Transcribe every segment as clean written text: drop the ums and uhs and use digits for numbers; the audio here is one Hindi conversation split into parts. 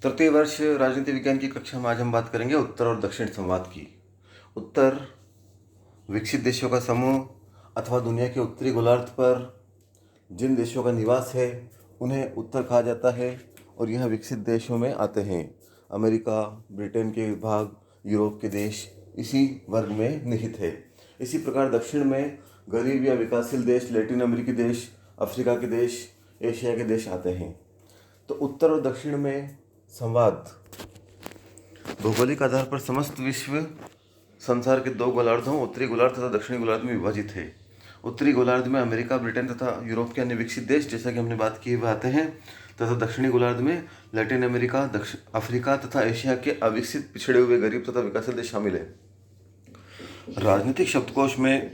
तृतीय वर्ष राजनीति विज्ञान की कक्षा में आज हम बात करेंगे उत्तर और दक्षिण संवाद की। उत्तर विकसित देशों का समूह अथवा दुनिया के उत्तरी गोलार्ध पर जिन देशों का निवास है उन्हें उत्तर कहा जाता है और यह विकसित देशों में आते हैं। अमेरिका, ब्रिटेन के भाग, यूरोप के देश इसी वर्ग में निहित है। इसी प्रकार दक्षिण में गरीब या विकासशील देश, लैटिन अमेरिकी देश, अफ्रीका के देश, एशिया के देश आते हैं। तो उत्तर और दक्षिण में संवाद भौगोलिक आधार पर समस्त विश्व संसार के दो गोलार्धों, उत्तरी गोलार्ध तथा दक्षिणी गोलार्ध में विभाजित है। उत्तरी गोलार्ध में अमेरिका, ब्रिटेन तथा यूरोप के अन्य विकसित देश, जैसा कि हमने बात की, वह आते हैं तथा दक्षिणी गोलार्ध में लैटिन अमेरिका, अफ्रीका तथा एशिया के अविकसित, पिछड़े हुए, गरीब तथा विकासशील देश शामिल है। राजनीतिक शब्दकोश में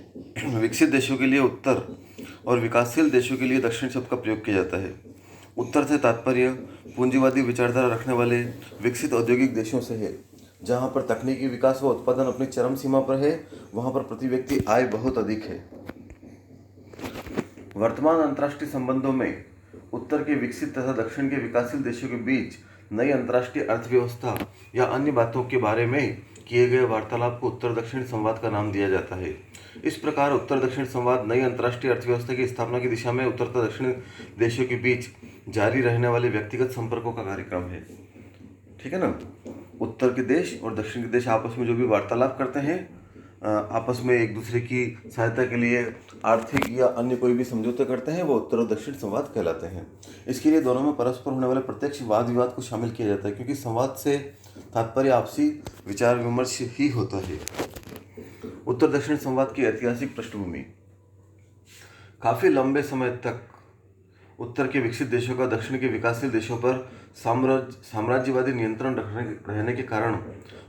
विकसित देशों के लिए उत्तर और विकासशील देशों के लिए दक्षिण शब्द का प्रयोग किया जाता है। उत्तर से तात्पर्य पूंजीवादी विचारधारा रखने वाले विकसित औद्योगिक देशों से है। जहां पर तकनीकी विकास व उत्पादन अपनी चरम सीमा पर है, वहां पर प्रति व्यक्ति आय बहुत अधिक है। वर्तमान अंतर्राष्ट्रीय संबंधों में उत्तर के विकसित तथा दक्षिण के विकासशील देशों के बीच नई अंतर्राष्ट्रीय अर्थव्यवस्था या अन्य बातों के बारे में किए गए वार्तालाप को उत्तर दक्षिण संवाद का नाम दिया जाता है। इस प्रकार उत्तर दक्षिण संवाद नई अंतर्राष्ट्रीय अर्थव्यवस्था की स्थापना की दिशा में उत्तर तथा दक्षिण देशों के बीच जारी रहने वाले व्यक्तिगत संपर्कों का कार्यक्रम है। ठीक है ना। उत्तर के देश और दक्षिण के देश आपस में जो भी वार्तालाप करते हैं, आपस में एक दूसरे की सहायता के लिए आर्थिक या अन्य कोई भी समझौते करते हैं, वो उत्तर और दक्षिण संवाद कहलाते हैं। इसके लिए दोनों में परस्पर होने वाले प्रत्यक्ष वाद विवाद को शामिल किया जाता है, क्योंकि संवाद से तात्पर्य आपसी विचार विमर्श ही होता है। उत्तर दक्षिण संवाद की ऐतिहासिक पृष्ठभूमि। काफी लंबे समय तक उत्तर के विकसित देशों का दक्षिण के विकासशील देशों पर साम्राज्यवादी नियंत्रण रहने के कारण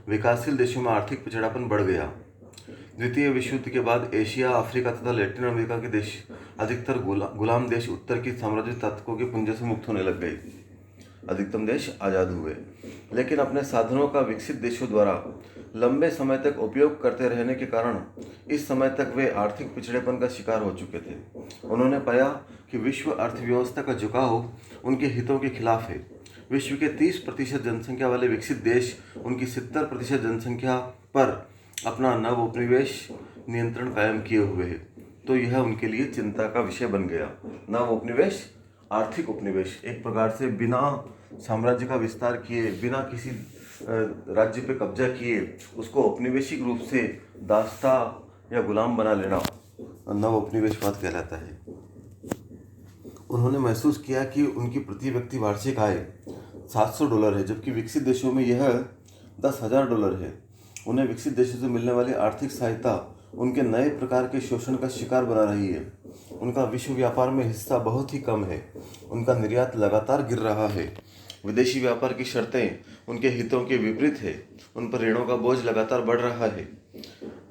विकासशील देशों में आर्थिक पिछड़ापन बढ़ गया। द्वितीय विश्व युद्ध के बाद एशिया, अफ्रीका तथा लैटिन अमेरिका के देश, अधिकतर गुलाम देश, उत्तर की साम्राज्य ताकतों के पुंजे से मुक्त होने लग गए। अधिकतम देश आज़ाद हुए, लेकिन अपने साधनों का विकसित देशों द्वारा लंबे समय तक उपयोग करते रहने के कारण इस समय तक वे आर्थिक पिछड़ेपन का शिकार हो चुके थे। उन्होंने पाया कि विश्व अर्थव्यवस्था का झुकाव उनके हितों के खिलाफ है। विश्व के 30% जनसंख्या वाले विकसित देश उनकी 70% जनसंख्या पर अपना नव उपनिवेश नियंत्रण कायम किए हुए हैं। तो यह उनके लिए चिंता का विषय बन गया। नव उपनिवेश, आर्थिक उपनिवेश, एक प्रकार से बिना साम्राज्य का विस्तार किए, बिना किसी राज्य पे कब्जा किए, उसको औपनिवेशिक रूप से दास्ता या गुलाम बना लेना नव उपनिवेशवाद कहलाता है। उन्होंने महसूस किया कि उनकी प्रति व्यक्ति वार्षिक आय $700 है, जबकि विकसित देशों में यह $10,000 है। उन्हें विकसित देशों से मिलने वाली आर्थिक सहायता उनके नए प्रकार के शोषण का शिकार बना रही है। उनका विश्व व्यापार में हिस्सा बहुत ही कम है। उनका निर्यात लगातार गिर रहा है। विदेशी व्यापार की शर्तें उनके हितों के विपरीत है। उन पर ऋणों का बोझ लगातार बढ़ रहा है।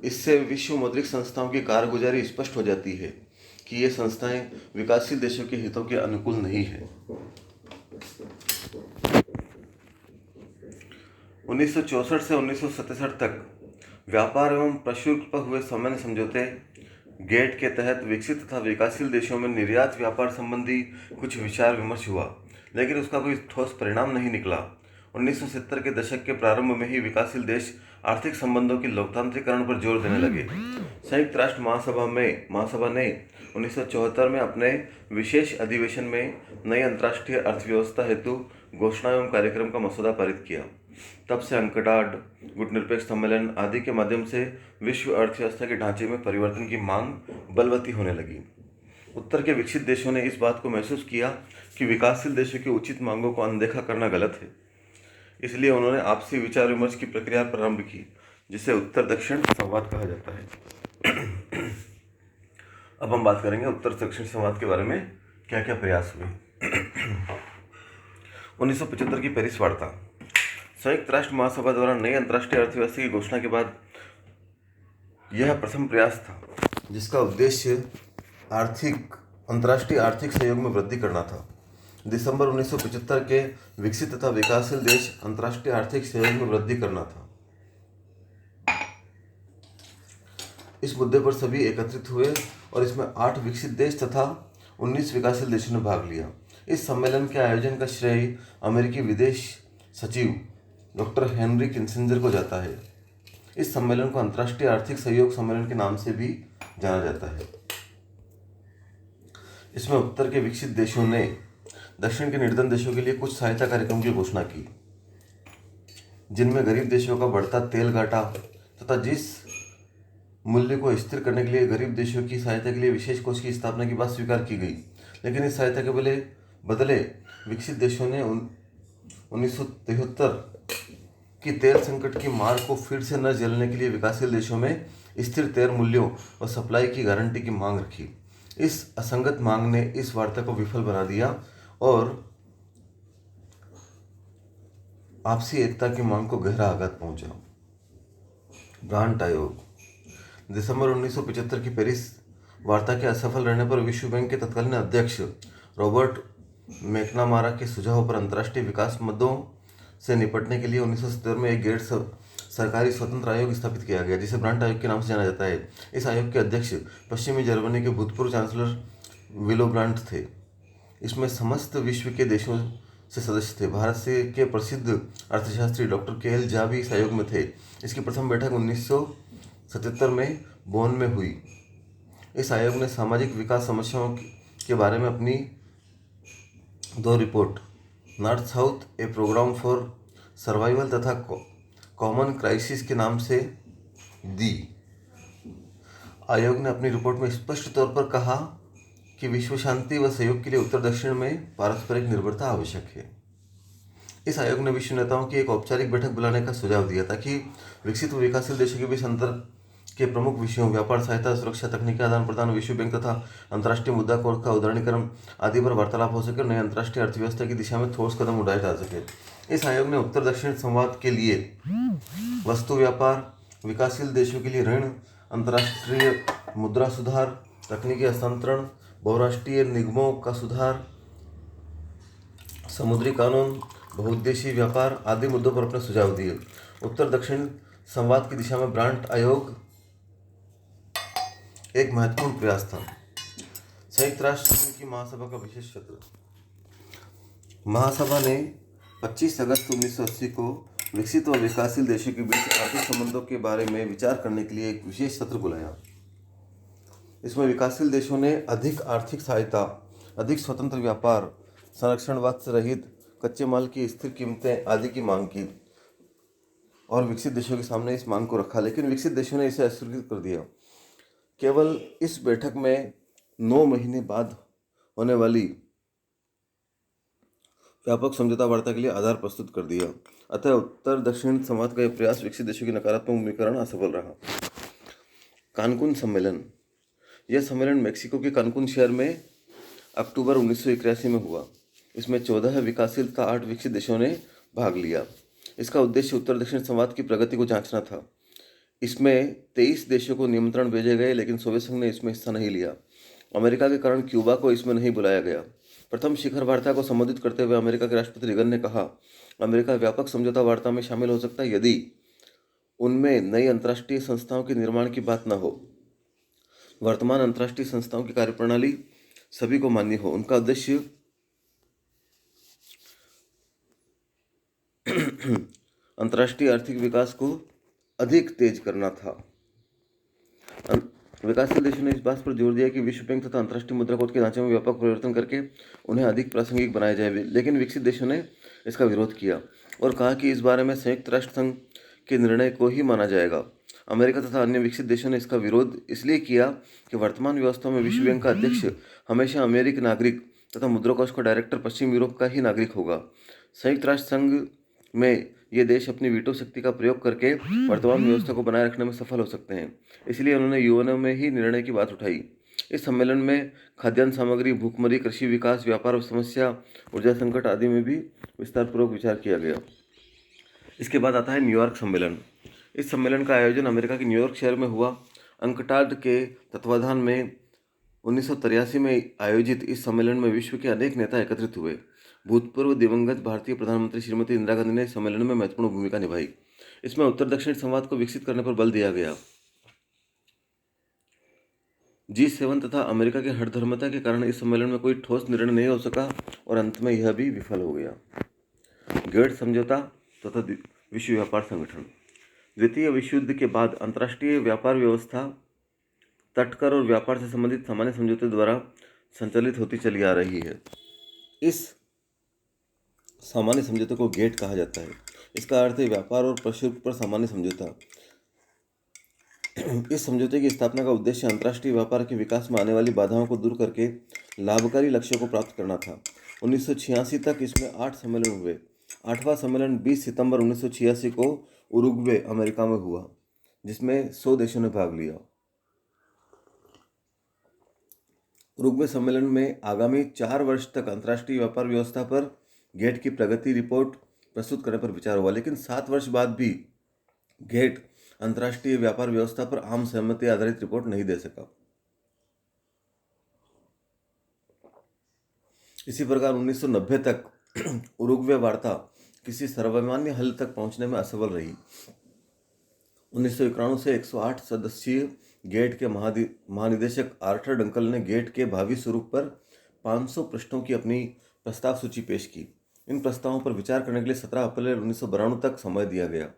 इससे विश्व मौद्रिक संस्थाओं की कारगुजारी स्पष्ट हो जाती है कि ये संस्थाएं विकासशील देशों के हितों के अनुकूल नहीं है। 1964 से 1967 तक व्यापार एवं प्रशुल्क पर हुए सामान्य समझौते गेट के तहत विकसित तथा विकासशील देशों में निर्यात व्यापार संबंधी कुछ विचार विमर्श हुआ, लेकिन उसका कोई ठोस परिणाम नहीं निकला। 1970 के दशक के प्रारंभ में ही विकासशील देश आर्थिक संबंधों के लोकतांत्रिकरण पर जोर देने लगे। संयुक्त राष्ट्र महासभा ने 1974 में अपने विशेष अधिवेशन में नई अंतर्राष्ट्रीय अर्थव्यवस्था हेतु घोषणा एवं कार्यक्रम का मसौदा पारित किया। तब से अंकटाड, गुटनिरपेक्ष सम्मेलन आदि के माध्यम से विश्व अर्थव्यवस्था के ढांचे में परिवर्तन की मांग बलवती होने लगी। उत्तर के विकसित देशों ने इस बात को महसूस किया कि विकासशील देशों की उचित मांगों को अनदेखा करना गलत है। इसलिए उन्होंने आपसी विचार विमर्श की प्रक्रिया प्रारंभ की, जिसे उत्तर दक्षिण संवाद कहा जाता है। अब हम बात करेंगे उत्तर दक्षिण संवाद के बारे में क्या क्या प्रयास हुए। 1975 की पेरिस वार्ता। संयुक्त राष्ट्र महासभा द्वारा नई अंतर्राष्ट्रीय अर्थव्यवस्था की घोषणा के बाद यह प्रथम प्रयास था, जिसका उद्देश्य अंतर्राष्ट्रीय आर्थिक सहयोग में वृद्धि करना था। दिसंबर 1975 के विकसित तथा विकासशील देश अंतर्राष्ट्रीय आर्थिक सहयोग में वृद्धि करना था। इस मुद्दे पर सभी एकत्रित हुए और इसमें 8 विकसित देश तथा 19 विकासशील देशों ने भाग लिया। इस सम्मेलन के आयोजन का श्रेय अमेरिकी विदेश सचिव डॉक्टर हेनरी किसिंजर को जाता है। इस सम्मेलन को अंतर्राष्ट्रीय आर्थिक सहयोग सम्मेलन के नाम से भी जाना जाता है। इसमें उत्तर के विकसित देशों ने दक्षिण के निर्धन देशों के लिए कुछ सहायता कार्यक्रम की घोषणा की, जिनमें गरीब देशों का बढ़ता तेल घाटा तथा जिस मूल्य को स्थिर करने के लिए गरीब देशों की सहायता के लिए विशेष कोष की स्थापना की बात स्वीकार की गई। लेकिन इस सहायता के बदले विकसित देशों ने 1973 की तेल संकट की मार को फिर से न झेलने के लिए विकासशील देशों में स्थिर तेल मूल्यों और सप्लाई की गारंटी की मांग रखी। इस असंगत मांग ने इस वार्ता को विफल बना दिया और आपसी एकता की मांग को गहरा आघात पहुंचा। ब्रांट आयोग दिसंबर 1975 की पेरिस वार्ता के असफल रहने पर विश्व बैंक के तत्कालीन अध्यक्ष रॉबर्ट मैकनामारा के सुझाव पर अंतर्राष्ट्रीय विकास मुद्दों से निपटने के लिए 1970 में एक गैर सरकारी स्वतंत्र आयोग स्थापित किया गया, जिसे ब्रांट आयोग के नाम से जाना जाता है। इस आयोग के अध्यक्ष पश्चिमी जर्मनी के भूतपूर्व चांसलर विलो ब्रांट थे। इसमें समस्त विश्व के देशों से सदस्य थे। भारत से के प्रसिद्ध अर्थशास्त्री डॉक्टर के.एल. झा भी इस आयोग में थे। इसकी प्रथम बैठक 1977 में बोन में हुई। इस आयोग ने सामाजिक विकास समस्याओं के बारे में अपनी 2 report north south a program for survival तथा कॉमन क्राइसिस के नाम से दी। आयोग ने अपनी रिपोर्ट में स्पष्ट तौर पर कहा कि विश्व शांति व सहयोग के लिए उत्तर दक्षिण में पारस्परिक निर्भरता आवश्यक है। इस आयोग ने विश्व नेताओं की एक औपचारिक बैठक बुलाने का सुझाव दिया ताकि विकसित व विकासशील देशों के बीच अंतर के प्रमुख विषयों व्यापार, सहायता, सुरक्षा, तकनीकी आदान प्रदान, विश्व बैंक तथा अंतर्राष्ट्रीय मुद्रा कोष का उदारीकरण आदि पर वार्तालाप हो सके और नई अंतर्राष्ट्रीय अर्थव्यवस्था की दिशा में ठोस कदम उठाए जा सके। इस आयोग ने उत्तर दक्षिण संवाद के लिए वस्तु व्यापार, विकासशील देशों के लिए ऋण, अंतर्राष्ट्रीय मुद्रा सुधार, तकनीकी हस्तांतरण, बहुराष्ट्रीय निगमों का सुधार, समुद्री कानून, बहुउद्देशीय व्यापार आदि मुद्दों पर अपने सुझाव दिए। उत्तर दक्षिण संवाद की दिशा में ब्रांट आयोग एक महत्वपूर्ण प्रयास था। संयुक्त राष्ट्र संघ की महासभा का विशेष सत्र। महासभा ने 25 अगस्त 1980 को विकसित व विकासशील देशों के बीच आर्थिक संबंधों के बारे में विचार करने के लिए एक विशेष सत्र बुलाया। इसमें विकासशील देशों ने अधिक आर्थिक सहायता, अधिक स्वतंत्र व्यापार, संरक्षणवाद से रहित कच्चे माल की स्थिर कीमतें आदि की मांग की और विकसित देशों के सामने इस मांग को रखा, लेकिन विकसित देशों ने इसे अस्वीकृत कर दिया। केवल इस बैठक में 9 महीने बाद होने वाली व्यापक समझौता वार्ता के लिए आधार प्रस्तुत कर दिया। अतः उत्तर दक्षिण संवाद का यह प्रयास विकसित देशों की नकारात्मक भूमिकरण असफल रहा। कानकुन सम्मेलन। यह सम्मेलन मेक्सिको के कानकुन शहर में अक्टूबर 1981 में हुआ। इसमें 14 विकासशील तथा 8 विकसित देशों ने भाग लिया। इसका उद्देश्य उत्तर दक्षिण संवाद की प्रगति को जांचना था। इसमें 23 देशों को निमंत्रण भेजे गए, लेकिन सोवियत संघ ने इसमें हिस्सा नहीं लिया। अमेरिका के कारण क्यूबा को इसमें नहीं बुलाया गया। प्रथम शिखर वार्ता को संबोधित करते हुए अमेरिका के राष्ट्रपति रिगन ने कहा, अमेरिका व्यापक समझौता वार्ता में शामिल हो सकता है यदि उनमें नई अंतर्राष्ट्रीय संस्थाओं के निर्माण की बात न हो। वर्तमान अंतर्राष्ट्रीय संस्थाओं की कार्यप्रणाली सभी को मान्य हो। उनका उद्देश्य अंतर्राष्ट्रीय आर्थिक विकास को अधिक तेज करना था। विकासशील देशों ने इस बात पर जोर दिया कि विश्व बैंक तथा अंतर्राष्ट्रीय मुद्रा कोष के ढांचे में व्यापक परिवर्तन करके उन्हें अधिक प्रासंगिक बनाया जाए, लेकिन विकसित देशों ने इसका विरोध किया और कहा कि इस बारे में संयुक्त राष्ट्र संघ के निर्णय को ही माना जाएगा। अमेरिका तथा अन्य विकसित देशों ने इसका विरोध इसलिए किया कि वर्तमान व्यवस्था में विश्व बैंक का अध्यक्ष हमेशा अमेरिकी नागरिक तथा मुद्रा कोष का डायरेक्टर पश्चिम यूरोप का ही नागरिक होगा। संयुक्त राष्ट्र संघ में ये देश अपनी वीटो शक्ति का प्रयोग करके वर्तमान व्यवस्था को बनाए रखने में सफल हो सकते हैं। इसलिए उन्होंने यूएनओ में ही निर्णय की बात उठाई। इस सम्मेलन में खाद्यान्न सामग्री, भूखमरी, कृषि विकास, व्यापार समस्या, ऊर्जा संकट आदि में भी विस्तारपूर्वक विचार किया गया। इसके बाद आता है न्यूयॉर्क सम्मेलन। इस सम्मेलन का आयोजन अमेरिका के न्यूयॉर्क शहर में हुआ। अंकटाड के तत्वाधान में 1983 में आयोजित इस सम्मेलन में विश्व के अनेक नेता एकत्रित हुए। भूतपूर्व दिवंगत भारतीय प्रधानमंत्री श्रीमती इंदिरा गांधी ने इस सम्मेलन में महत्वपूर्ण भूमिका निभाई। इसमें उत्तर दक्षिण संवाद को विकसित करने पर बल दिया गया। G7 तथा अमेरिका के हठधर्मिता के कारण इस सम्मेलन में कोई ठोस निर्णय नहीं हो सका और अंत में यह भी विफल हो गया। गेट्स समझौता तथा विश्व व्यापार संगठन। द्वितीय विश्व युद्ध के बाद अंतर्राष्ट्रीय व्यापार व्यवस्था तटकर और व्यापार से संबंधित सामान्य समझौते द्वारा संचालित होती चली आ रही है। इस सामान्य समझौते को गेट कहा जाता है। इसका अर्थ है व्यापार और प्रशुल्क पर सामान्य समझौता। इस समझौते की स्थापना का उद्देश्य अंतर्राष्ट्रीय व्यापार के विकास में आने वाली बाधाओं को दूर करके लाभकारी लक्ष्यों को प्राप्त करना था। 1986 तक इसमें 8 सम्मेलन हुए। 8वां सम्मेलन 20 सितंबर 1986 को उरुग्वे, अमेरिका में हुआ, जिसमें 100 देशों ने भाग लिया। उरुग्वे सम्मेलन में आगामी 4 वर्ष तक अंतर्राष्ट्रीय व्यापार व्यवस्था पर गेट की प्रगति रिपोर्ट प्रस्तुत करने पर विचार हुआ, लेकिन 7 वर्ष बाद भी गेट अंतर्राष्ट्रीय व्यापार व्यवस्था पर आम सहमति आधारित रिपोर्ट नहीं दे सका। इसी प्रकार 1990 तक उरुग्वे वार्ता किसी सर्वमान्य हल तक पहुंचने में असफल रही। 1991 से 108 सदस्यीय गेट के महानिदेशक आर्थर डंकल ने गेट के भावी स्वरूप पर 500 पृष्ठों की अपनी प्रस्ताव सूची पेश की। इन प्रस्तावों पर विचार करने के लिए 17 अप्रैल 1992 तक समय दिया गया।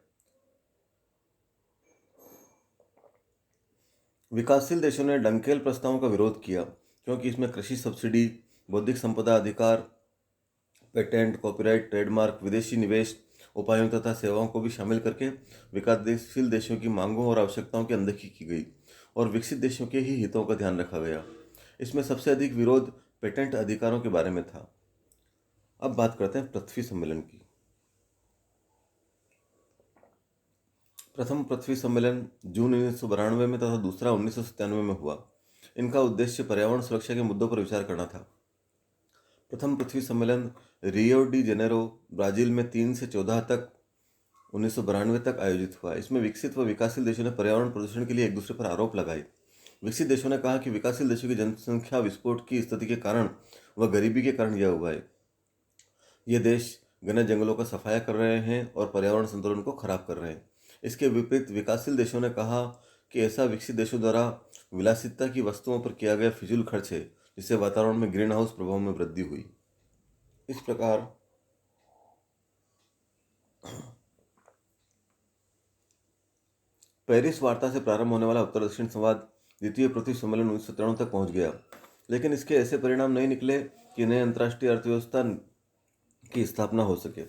विकासशील देशों ने डंकेल प्रस्तावों का विरोध किया क्योंकि इसमें कृषि सब्सिडी, बौद्धिक संपदा अधिकार, पेटेंट, कॉपीराइट, ट्रेडमार्क, विदेशी निवेश उपायों तथा सेवाओं को भी शामिल करके विकासशील देशों की मांगों और आवश्यकताओं की अनदेखी की गई और विकसित देशों के ही हितों का ध्यान रखा गया। इसमें सबसे अधिक विरोध पेटेंट अधिकारों के बारे में था। अब बात करते हैं पृथ्वी सम्मेलन की। प्रथम पृथ्वी सम्मेलन जून 1992 में तथा दूसरा 1997 में हुआ। इनका उद्देश्य पर्यावरण सुरक्षा के मुद्दों पर विचार करना था। प्रथम पृथ्वी सम्मेलन रियो डी जेनेरो, ब्राजील में 3 से 14 तक 1992 तक आयोजित हुआ। इसमें विकसित व विकासशील देशों ने पर्यावरण प्रदूषण के लिए एक दूसरे पर आरोप लगाए। विकसित देशों ने कहा कि विकासशील देशों की जनसंख्या विस्फोट की स्थिति के कारण व गरीबी के कारण यह हुआ है। ये देश घने जंगलों का सफाया कर रहे हैं और पर्यावरण संतुलन को खराब कर रहे हैं। इसके विपरीत विकासशील देशों ने कहा कि ऐसा विकसित देशों द्वारा विलासिता की वस्तुओं पर किया गया फिजूल खर्च है, जिससे वातावरण में ग्रीन हाउस प्रभाव में वृद्धि हुई। इस प्रकार पेरिस वार्ता से प्रारंभ होने वाला उत्तर दक्षिण संवाद द्वितीय पृथ्वी सम्मेलन 1993 तक पहुंच गया, लेकिन इसके ऐसे परिणाम नहीं निकले कि नई अंतर्राष्ट्रीय अर्थव्यवस्था की स्थापना हो सके।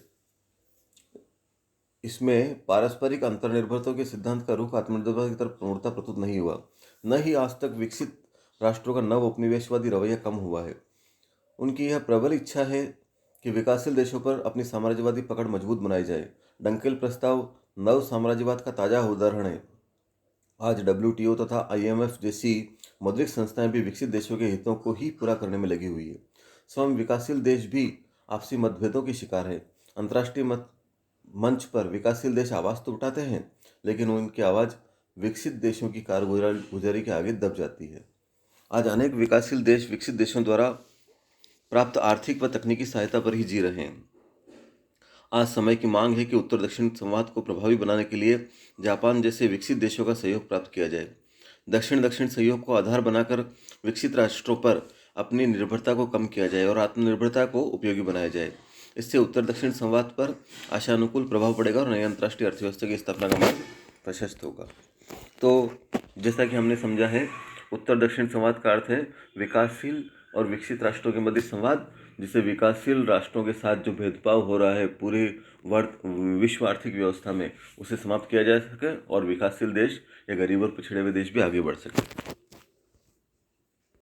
इसमें पारस्परिक अंतर्निर्भरता के सिद्धांत का रुख आत्मनिर्भरता की तरफ पूर्णतः प्रस्तुत नहीं हुआ। न ही आज तक विकसित राष्ट्रों का नव उपनिवेशवादी रवैया कम हुआ है। उनकी यह प्रबल इच्छा है कि विकासशील देशों पर अपनी साम्राज्यवादी पकड़ मजबूत बनाई जाए। डंकेल प्रस्ताव नव साम्राज्यवाद का ताज़ा उदाहरण है। आज WTO तथा IMF जैसी मौद्रिक संस्थाएं भी विकसित देशों के हितों को ही पूरा करने में लगी हुई है। स्वयं विकासशील देश भी आपसी मतभेदों के शिकार है। अंतर्राष्ट्रीय मंच पर विकासशील देश आवाज़ तो उठाते हैं, लेकिन उनकी आवाज़ विकसित देशों की कारगुजारी के आगे दब जाती है। आज अनेक विकासशील देश विकसित देशों द्वारा प्राप्त आर्थिक व तकनीकी सहायता पर ही जी रहे हैं। आज समय की मांग है कि उत्तर दक्षिण संवाद को प्रभावी बनाने के लिए जापान जैसे विकसित देशों का सहयोग प्राप्त किया जाए। दक्षिण दक्षिण सहयोग को आधार बनाकर विकसित राष्ट्रों पर अपनी निर्भरता को कम किया जाए और आत्मनिर्भरता को उपयोगी बनाया जाए। इससे उत्तर दक्षिण संवाद पर आशानुकूल प्रभाव पड़ेगा और नई अंतर्राष्ट्रीय अर्थव्यवस्था की स्थापना का मार्ग प्रशस्त होगा। तो जैसा कि हमने समझा है, उत्तर दक्षिण संवाद का अर्थ है विकासशील और विकसित राष्ट्रों के मध्य संवाद, जिससे विकासशील राष्ट्रों के साथ जो भेदभाव हो रहा है पूरे विश्व आर्थिक व्यवस्था में, उसे समाप्त किया जा सके और विकासशील देश या गरीब और पिछड़े हुए देश भी आगे बढ़ सके।